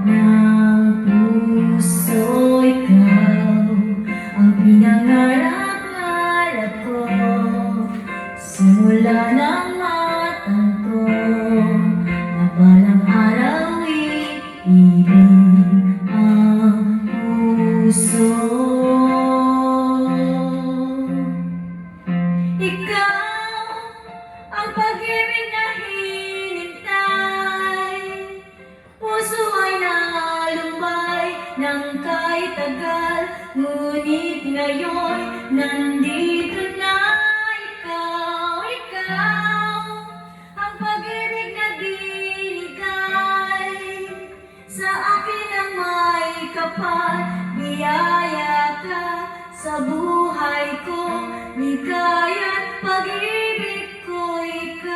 ng puso, ikaw ang pinangarap-ngarap ko. Simula ng matanto na balang araw iibig ang puso. Ikaw ang pag-ibig na hinintay, puso ay nalumbay ng kahit tagal, ngunit ngayon nandito na ikaw. Ikaw ang pag-ibig na binigay sa akin ang may kapal, biyaya ka sa buhay ko, ligaya't pag-ibig ko ikaw.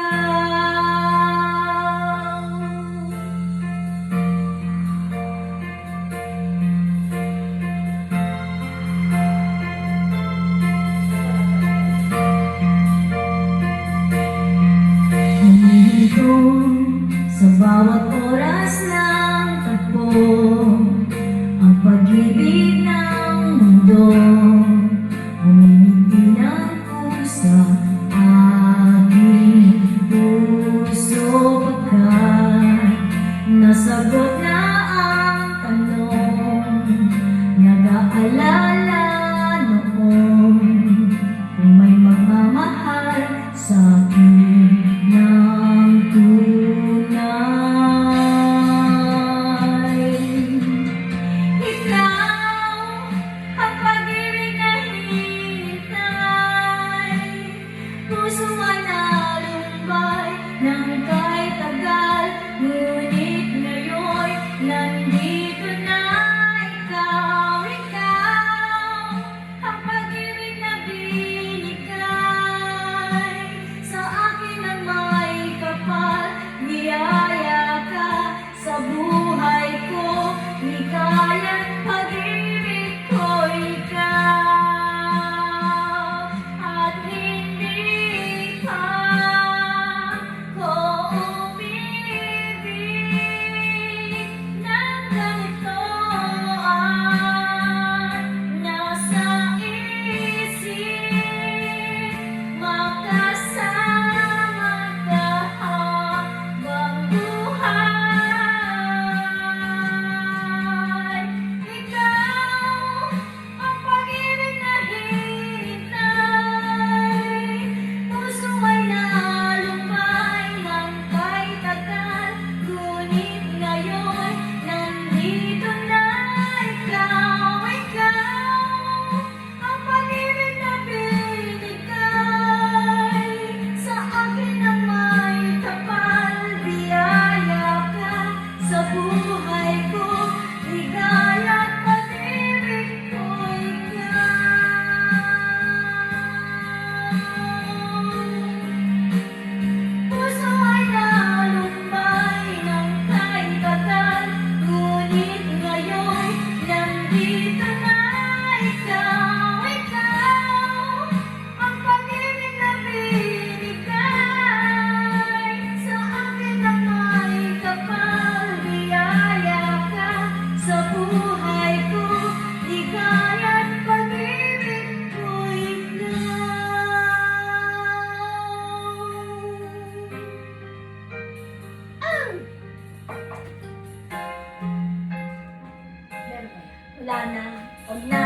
Humihinto sa bawat oras ng tagpo ang pag-ibig ng mundo. Umingiti ng pusa aking puso, pagkat nasagot na ang tanong. Nag-aalala noon kung may magmamahal sa akin ng tunay. Ikaw ang pag-ibig na hinintay, puso ay nalumbay ng kahit tagal, ngunit ngayon nandito na ikaw. Ikaw ang pag-ibig na binigay sa akin ang may kapal, biyaya ka sa buhay ko, ligaya't pag-ibig ko ikaw. At hindi pa ko umibig ng ganito, at nasa isip makasama ka habang buhay. Ikaw ang pag-ibig na hinintay, puso ay nalumbay ng kahit tagal, ngunit ngayon nandito na ikaw. Ikaw ang pag-ibig na binigay sa akin ang may kapal, biyaya ka sa buhay ko, ligaya't pag-ibig ko ikaw. Puso ay nalumbay ng kahit tagal, ngunit ngayon nandito na ikaw. Ikaw ang pag-ibig na binigay sa akin ang may kapal, biyaya ka sa buhay ko, ligaya't pag-ibig ko ikaw. Meron pa yan? Wala na. Huwag na.